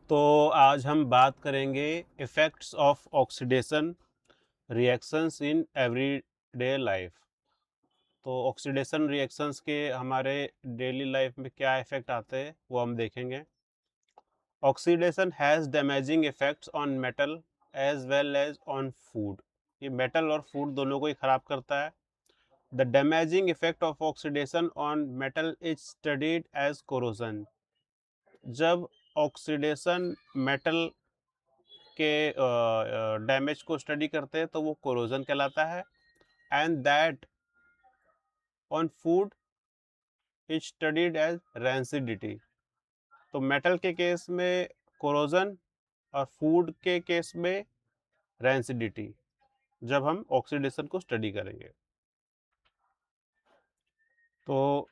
तो आज हम बात करेंगे effects of oxidation reactions in everyday life. तो ऑक्सीडेशन रिएक्शंस के हमारे डेली लाइफ में क्या इफ़ेक्ट आते हैं वो हम देखेंगे। Oxidation has damaging effects on metal as well as on food. ये मेटल और फूड दोनों को ही ख़राब करता है। The damaging effect of oxidation on metal is studied as corrosion. जब ऑक्सीडेशन मेटल के डैमेज को स्टडी करते हैं तो वो कोरोजन कहलाता है। And that on food is studied as rancidity. तो मेटल के केस में कोरोजन और फूड के केस में रैंसिडिटी, जब हम ऑक्सीडेशन को स्टडी करेंगे। तो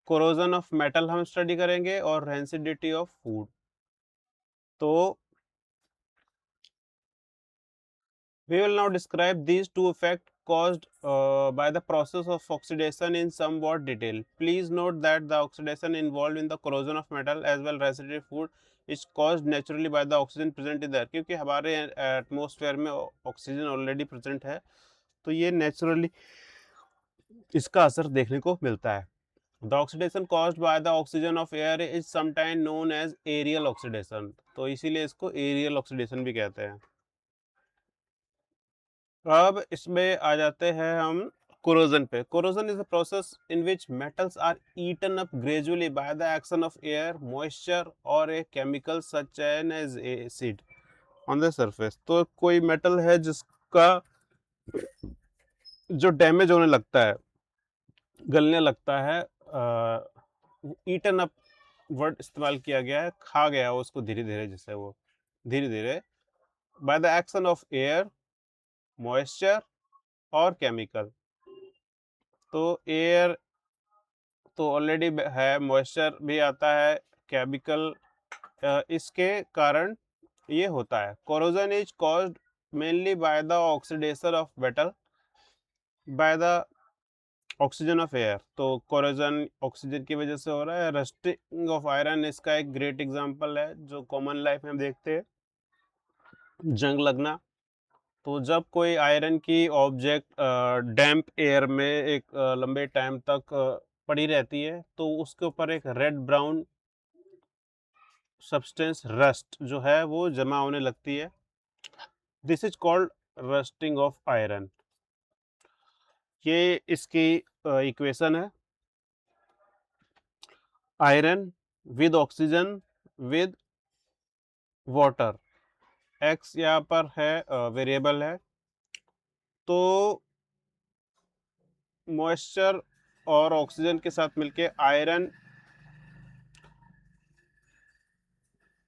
कोरोजन ऑफ मेटल हम स्टडी करेंगे और रैंसिडिटी ऑफ फूड। तो we will now describe these two effects caused by the process of oxidation in somewhat detail. Please note that the oxidation involved in the corrosion of metal as well as residue food is caused naturally by the oxygen present in the air. क्योंकि हमारे atmosphere में oxygen already present है, तो ये naturally इसका असर देखने को मिलता है। The oxidation caused by the oxygen of air is sometimes known as aerial oxidation. तो इसीलिए इसको aerial oxidation भी कहते हैं। अब इसमें आ जाते हैं हम कोरोजन पे। Corrosion is a process in which metals are eaten up gradually by the action of air, moisture और a chemical such as acid on the surface. तो कोई मेटल है जिसका जो डैमेज होने लगता है, गलने लगता है, ईटन अप वर्ड इस्तेमाल किया गया है, खा गया हो उसको धीरे धीरे, जिससे वो धीरे धीरे bye the action of air, moisture और केमिकल। तो एयर तो ऑलरेडी है, मॉइस्चर भी आता है, केमिकल इसके कारण ये होता है। Corrosion is caused mainly by the oxidation of metal by the oxygen of air. तो कोरोजन ऑक्सीजन की वजह से हो रहा है। रस्टिंग ऑफ आयरन इसका एक ग्रेट एग्जांपल है जो कॉमन लाइफ में हम देखते हैं, जंग लगना। तो जब कोई आयरन की ऑब्जेक्ट डैम्प एयर में एक लंबे टाइम तक पड़ी रहती है, तो उसके ऊपर एक रेड ब्राउन सब्सटेंस रस्ट जो है वो जमा होने लगती है। This is called rusting of iron. ये इसकी इक्वेशन है, iron with oxygen with water. X यहाँ पर है, वेरिएबल है। तो मॉइस्चर और ऑक्सीजन के साथ मिलके iron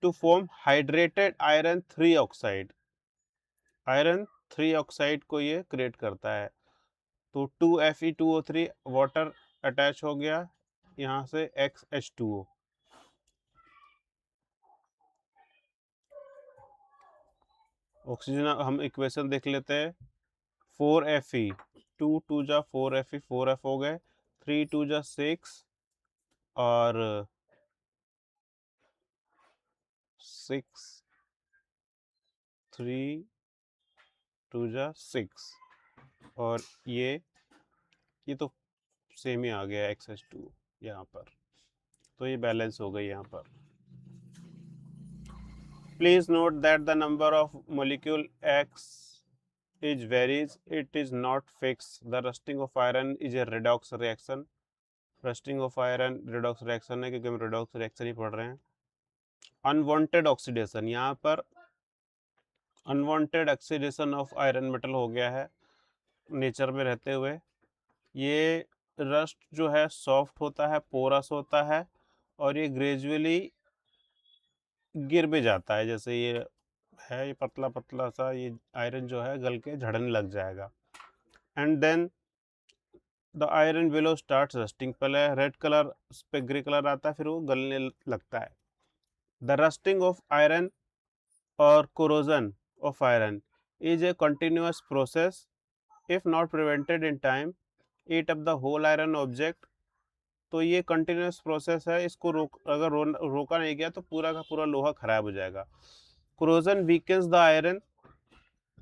to form hydrated iron 3 oxide. Iron 3 oxide को ये क्रिएट करता है। तो 2Fe2O3 वाटर अटैच हो गया, यहाँ से XH2O। ऑक्सीजन हम इक्वेशन देख लेते हैं। 4Fe, 2 2 जा 4Fe, 4F हो गए, 3 2 जा 6 और 6 3 2 जा 6 और ये तो सेम ही आ गया XH2 यहाँ पर। तो ये बैलेंस हो गई यहाँ पर। Please note that the number of molecule X is varies. It is not fixed. The rusting of iron is a redox reaction. Rusting of iron redox reaction है, क्योंकि हम redox reaction ही पढ़ रहे हैं। Unwanted oxidation, यहाँ पर unwanted oxidation of iron metal हो गया है नेचर में रहते हुए। ये रस्ट जो है सॉफ्ट होता है, पोरस होता है और ये ग्रेजुअली गिर भी जाता है। जैसे ये पतला पतला सा ये आयरन जो है गल के झड़ने लग जाएगा। And then the iron below start rusting. पहले रेड कलर पे ग्रे कलर आता है, फिर वो गलने लगता है। द रस्टिंग ऑफ आयरन और corrosion of iron is a continuous process if not prevented in time, eat up the whole iron object. तो ये कंटिन्यूअस प्रोसेस है, इसको अगर रोका नहीं गया तो पूरा का पूरा लोहा खराब हो जाएगा। Corrosion weakens the iron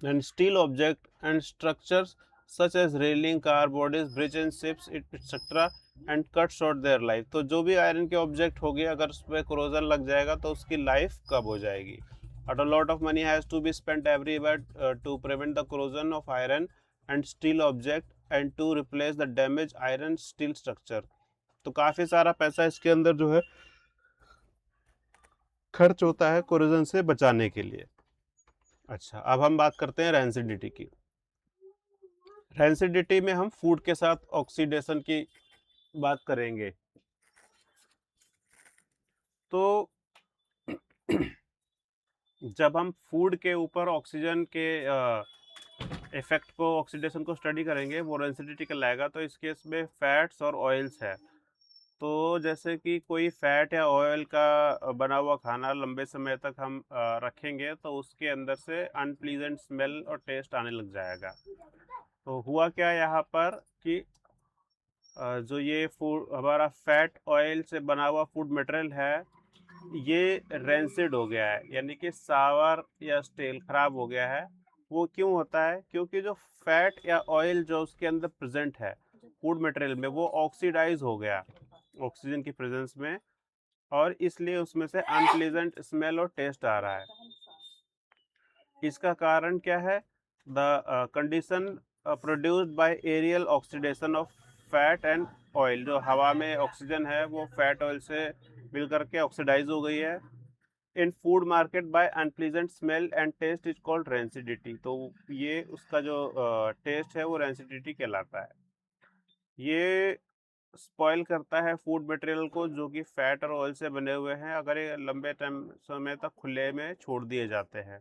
and steel object and structures such as railing, car bodies, bridge and ships, etc. and cut short their life। तो जो भी आयरन के ऑब्जेक्ट हो गए अगर उस पर कोरोजन लग जाएगा तो उसकी लाइफ कब हो जाएगी। But a lot of money has to be spent everywhere to prevent the corrosion of iron and steel object and to replace the damaged iron steel structure। तो काफ़ी सारा पैसा इसके अंदर जो है खर्च होता है कोरोजन से बचाने के लिए। अच्छा, अब हम बात करते हैं रेंसिडिटी की। रेंसिडिटी में हम फूड के साथ ऑक्सीडेशन की बात करेंगे। तो जब हम फूड के ऊपर ऑक्सीजन के इफेक्ट को, ऑक्सीडेशन को स्टडी करेंगे, वो रेंसिडिटी कहलाएगा। तो इस केस में फैट्स और ऑयल्स है। तो जैसे कि कोई फैट या ऑयल का बना हुआ खाना लंबे समय तक हम रखेंगे तो उसके अंदर से अनप्लीजेंट स्मेल और टेस्ट आने लग जाएगा। तो हुआ क्या यहाँ पर कि जो ये फूड हमारा फैट ऑयल से बना हुआ फूड मटेरियल है, ये रेंसिड हो गया है, यानी कि सावर या स्टेल खराब हो गया है। वो क्यों होता है? क्योंकि जो फैट या ऑयल जो उसके अंदर प्रेजेंट है फूड मटेरियल में, वो ऑक्सीडाइज हो गया ऑक्सीजन की प्रेजेंस में, और इसलिए उसमें से अनप्लीजेंट स्मेल और टेस्ट आ रहा है। इसका कारण क्या है? The condition produced by aerial oxidation of fat and oil. जो हवा में ऑक्सीजन है वो फैट ऑयल से मिल करके ऑक्सीडाइज हो गई है। In food marked by unpleasant smell and taste is called rancidity. तो ये उसका जो टेस्ट है वो रेंसिडिटी कहलाता है। ये स्पॉइल करता है फूड मटेरियल को जो कि फैट और ऑयल से बने हुए हैं, अगर ये लंबे टाइम समय तक खुले में छोड़ दिए जाते हैं।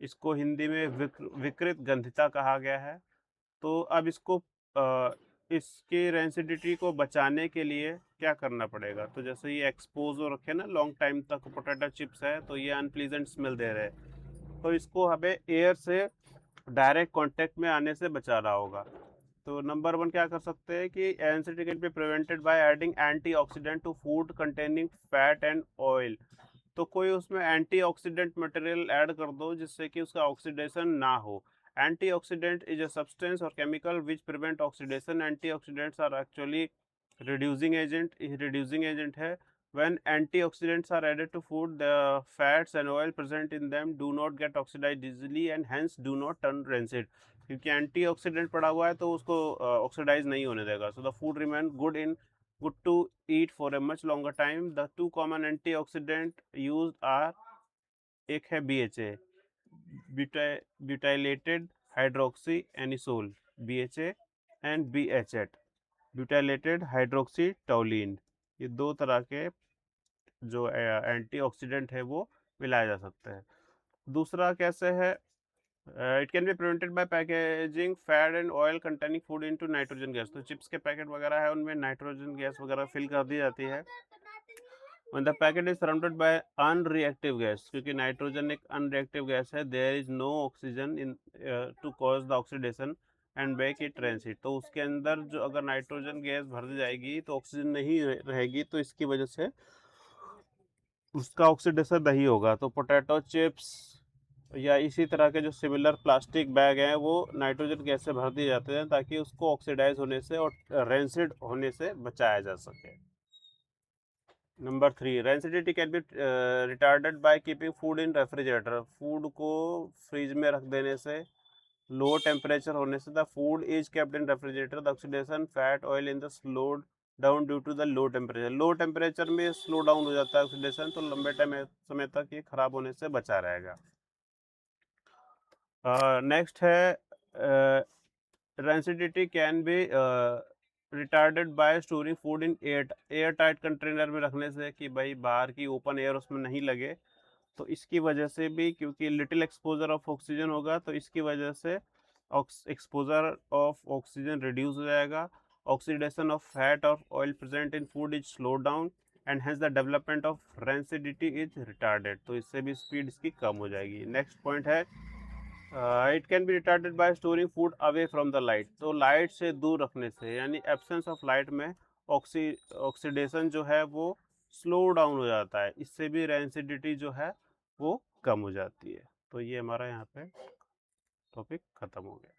इसको हिंदी में विकृत गंधिता कहा गया है। तो अब इसकी रेंसिडिटी को बचाने के लिए क्या करना पड़ेगा? तो जैसे ये एक्सपोज हो रखे ना लॉन्ग टाइम तक, पोटैटो चिप्स है तो ये अनप्लीजेंट स्मेल दे रहे हैं, तो इसको हमें एयर से डायरेक्ट कांटेक्ट में आने से बचाना होगा। तो नंबर 1 क्या कर सकते हैं कि rancidity can be prevented by adding antioxidant to food containing fat and oil. तो कोई उसमें एंटीऑक्सीडेंट मटेरियल ऐड कर दो जिससे कि उसका ऑक्सीडेशन ना हो। एंटीऑक्सीडेंट इज अ सब्सटेंस और chemical which prevent oxidation. Antioxidants are actually reducing agent है। when antioxidants are added to food, the fats and oil present in them do not get oxidized easily and hence do not turn rancid। क्योंकि antioxidant पड़ा हुआ है तो उसको oxidise नहीं होने देगा। So the food remain good to eat for a much longer time। The two common antioxidant used are, एक है BHA, butylated hydroxy anisole, BHA, and BHAT, butylated hydroxy toluene। ये दो तरह के जो एंटीऑक्सीडेंट है वो मिलाए जा सकते हैं। दूसरा कैसे है? It can be prevented bye packaging fat and oil containing food into nitrogen gas. तो चिप्स के पैकेट वगैरह है उनमें नाइट्रोजन गैस वगैरह फिल कर दी जाती है। When the packet is surrounded by unreactive gas, क्योंकि नाइट्रोजन एक अनरिएक्टिव गैस है, there is no oxygen in to cause the oxidation and make it rancid। तो उसके अंदर जो अगर नाइट्रोजन गैस भर दी जाएगी तो ऑक्सीजन नहीं रहेगी, तो इसकी वजह से उसका ऑक्सीडेशन नहीं होगा। तो पोटैटो चिप्स या इसी तरह के जो सिमिलर प्लास्टिक बैग हैं वो नाइट्रोजन गैस से भर दिए जाते हैं ताकि उसको ऑक्सीडाइज होने से और रेंसिड होने से बचाया जा सके। Number 3, rancidity can be retarded by keeping food in refrigerator. Food को फ्रिज में रख देने से, लो टेम्परेचर होने से, the food is kept in refrigerator, the oxidation fat oil in the slowed down due to the low temperature. Low temperature में slow down हो जाता है ऑक्सीडेशन, तो लंबे समय तक ये खराब होने से बचा रहेगा। नेक्स्ट है rancidity can be retarded bye storing food in air tight container में रखने से, कि भाई बाहर की ओपन एयर उसमें नहीं लगे, तो इसकी वजह से भी, क्योंकि लिटिल एक्सपोजर ऑफ ऑक्सीजन होगा तो इसकी वजह से एक्सपोजर ऑफ ऑक्सीजन रिड्यूस हो जाएगा। ऑक्सीडेशन ऑफ फैट और oil present in food is slow down and has the development of rancidity is retarded. तो इससे भी स्पीड इसकी कम हो जाएगी। नेक्स्ट पॉइंट है it can be retarded bye storing food away from the light. तो light से दूर रखने से, यानी एब्सेंस ऑफ लाइट में ऑक्सीडेशन जो है वो स्लो डाउन हो जाता है, इससे भी रेंसिडिटी जो है वो कम हो जाती है। तो ये हमारा यहाँ पे टॉपिक खत्म हो गया।